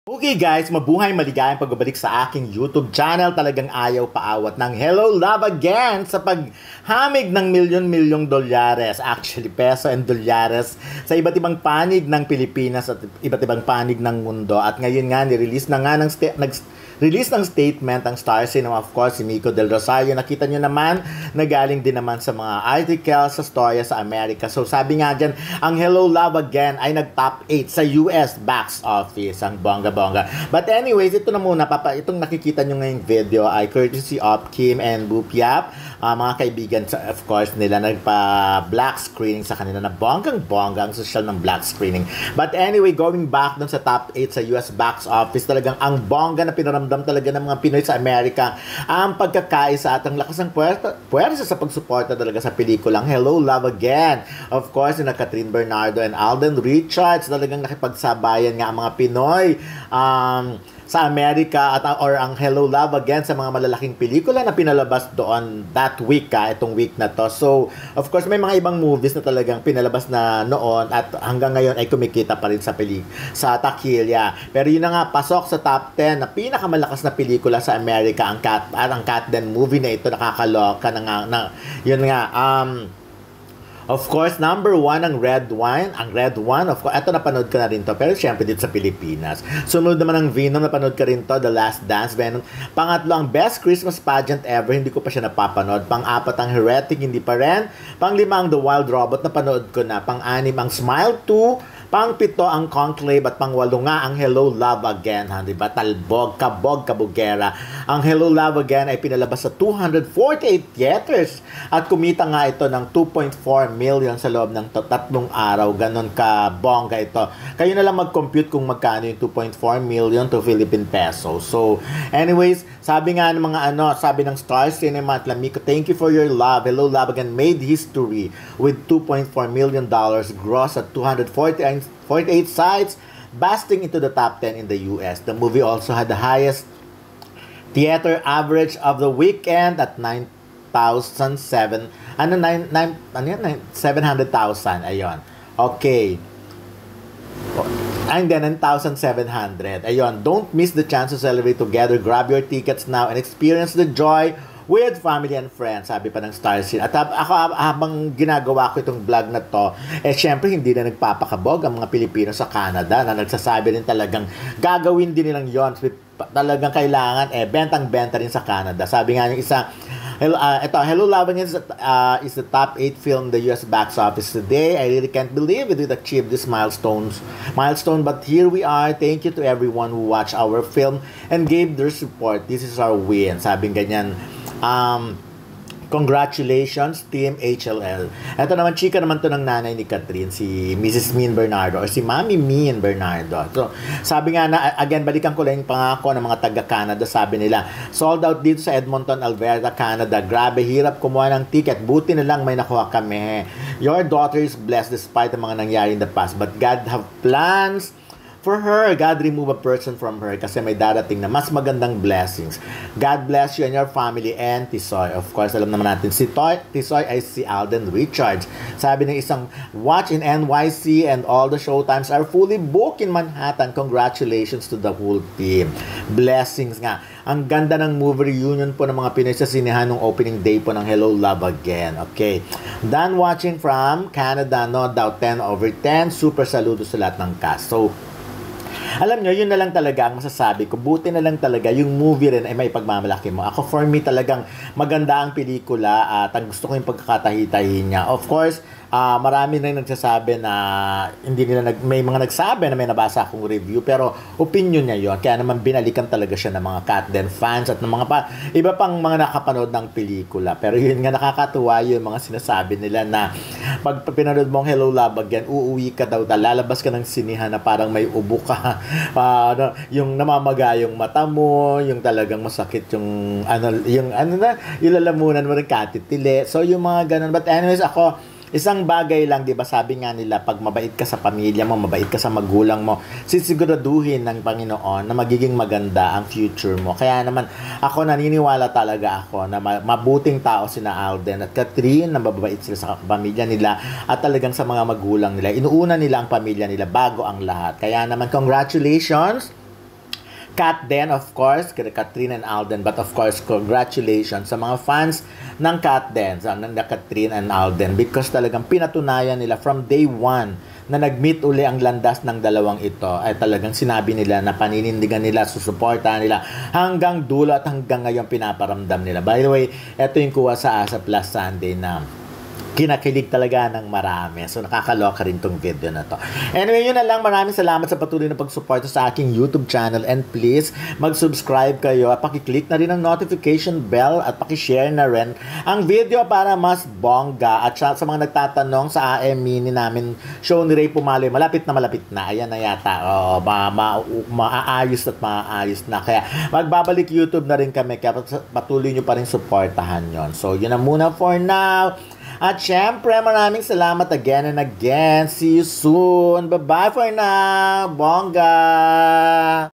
Okay guys, mabuhay maligayang pagbabalik sa aking YouTube channel. Talagang ayaw paawat ng Hello Love Again sa paghamig ng milyon-milyong dolyares, actually peso and dolyares, sa iba't ibang panig ng Pilipinas at iba't ibang panig ng mundo. At ngayon nga, nirelease na nga release ng statement ang Star Cinema, of course, si Mico Del Rosario. Nakita nyo naman, nagaling din naman sa mga articles sa storya sa Amerika. So sabi nga dyan, ang Hello Love Again ay nag-top 8 sa US box office. Ang bongga-bongga. But anyways, ito na muna, itong nakikita nyo ngayong video ay courtesy of Kim and Bupiap. Mga kaibigan, of course, nila nagpa-black screening sa kanila na bonggang-bongga ang social ng black screening. But anyway, going back dun sa top 8 sa US box office, talagang ang bongga na pinaramdam talaga ng mga Pinoy sa Amerika ang pagkakaisa at ang lakas ng puwersa sa pagsuporta talaga sa pelikulang Hello Love Again. Of course, na Catherine Bernardo and Alden Richards, talagang nakipagsabayan nga ang mga Pinoy sa Amerika or ang Hello Love Again sa mga malalaking pelikula na pinalabas doon that week, itong week na to. So, of course, may mga ibang movies na talagang pinalabas na noon at hanggang ngayon ay kumikita pa rin sa takilya. Pero yun na nga, pasok sa top 10 na pinakamalakas na pelikula sa Amerika ang Cat Den movie na ito. Nakakaloka yun nga, of course, number 1 ang Red Wine. Ang Red One, of course, ito napanood ko na rin to. Pero syempre dito sa Pilipinas. Sunod naman ang Venom, napanood ka rin to. The Last Dance, Venom. Pangatlo, ang Best Christmas Pageant Ever. Hindi ko pa siya napapanood. Pang-apat, ang Heretic. Hindi pa rin. Pang-lima, ang The Wild Robot. Napanood ko na. Pang-anim, ang Smile 2. Pang-pito, ang Conclave. At pang-walo nga, ang Hello Love Again. Diba? Talbog, kabog, kabugera. Ang Hello Love Again ay pinalabas sa 248 theaters. At kumita nga ito ng 2.4 million sa loob ng 3 araw. Ganon ka bongga ito. Kayo na lang mag-compute kung magkano yung 2.4 million to Philippine pesos. So, anyways, sabi nga ng mga sabi ng Star Cinema at Lamico, thank you for your love. Hello Love Again made history with $2.4 million gross at 248 sites, busting into the top 10 in the US. The movie also had the highest theater average of the weekend at 700,000. Ayun. Okay. And then 9,700. Ayun. Don't miss the chance to celebrate together. Grab your tickets now and experience the joy with family and friends, sabi pa ng Star Scene. At ako, habang ginagawa ko itong vlog na to, syempre hindi na nagpapakabog ang mga Pilipino sa Canada na nagsasabi rin talagang gagawin din nilang yon. Talagang kailangan, bentang-benta rin sa Canada. Sabi nga yung isa, Hello Love Again is the top 8 film in the US box office today. I really can't believe it achieved this milestone, but here we are. Thank you to everyone who watched our film and gave their support. This is our win. Sabi ganyan. Congratulations, Team HLL. Ito naman, chika naman to ng nanay ni Catherine, si Mrs. Min Bernardo, or si Mami Min Bernardo. So, sabi nga na, again, balikan ko lang yung pangako ng mga taga-Canada. Sabi nila, sold out dito sa Edmonton, Alberta, Canada. Grabe, hirap kumuha ng ticket. Buti na lang may nakuha kami. Your daughter is blessed despite the mga nangyari in the past. But God have plans for her. God remove a person from her kasi may darating na mas magandang blessings. God bless you and your family and Tisoy. Of course, alam naman natin, si Tisoy ay si Alden Richards. Sabi ng isang, watch in NYC and all the showtimes are fully booked in Manhattan. Congratulations to the whole team. Blessings nga. Ang ganda ng movie reunion po ng mga Pinoy sa sinehan nung opening day po ng Hello Love Again. Okay. Done watching from Canada, no doubt 10/10. Super saludo sa lahat ng cast. So, alam nyo, yun na lang talaga ang masasabi ko. Buti na lang talaga yung movie rin ay may pagmamalaki mo. Ako, for me, talagang maganda ang pelikula at ang gusto ko yung pagkakatahi-tahi niya. Of course, marami na nagsasabi na hindi nila may mga nagsabi na may nabasa akong review, pero opinion niya yon. Kaya naman binalikan talaga siya ng mga Cat Den fans at ng mga iba pang mga nakapanood ng pelikula. Pero yun nga, nakakatuwa yung mga sinasabi nila na pag pinanood mong Hello Love Again, uuwi ka daw, lalabas ka ng sinihan na parang may ubo ka, yung namamaga yung mata mo, yung talagang masakit yung yung lalamunan mo rin katitili. So yung mga ganun. But anyways, ako, isang bagay lang, 'di ba? Sabi nga nila, pag mabait ka sa pamilya mo, mabait ka sa magulang mo, sisiguraduhin ng Panginoon na magiging maganda ang future mo. Kaya naman ako naniniwala talaga ako na mabuting tao sina Alden at Catherine, na mababait sila sa pamilya nila at talagang sa mga magulang nila. Inuuna nila ang pamilya nila bago ang lahat. Kaya naman congratulations Kat Den, of course, kina Katrin and Alden, but of course, congratulations sa mga fans ng Kat Den, ng Katrin and Alden, because talagang pinatunayan nila from day one na nag-meet uli ang landas ng dalawang ito, ay talagang sinabi nila na paninindigan nila, susuportahan nila hanggang dulo at hanggang ngayon pinaparamdam nila. By the way, ito yung kuha sa ASAP last Sunday na kinakilig talaga ng marami. So, nakakaloka rin tong video na to. Anyway, yun na lang. Maraming salamat sa patuloy na pagsuporta sa aking YouTube channel. And please, mag-subscribe kayo at pakiclick na rin ang notification bell at pakishare na rin ang video para mas bongga. At sa mga nagtatanong sa AM Mini namin, show ni Ray Pumaloy, malapit na. Ayan na yata. Maayos at maayos na. Kaya, magbabalik YouTube na rin kami. Kaya patuloy nyo pa rin supportahan yon. So, yun na muna for now. At syempre, maraming salamat again and again. See you soon. Bye-bye for now. Bongga!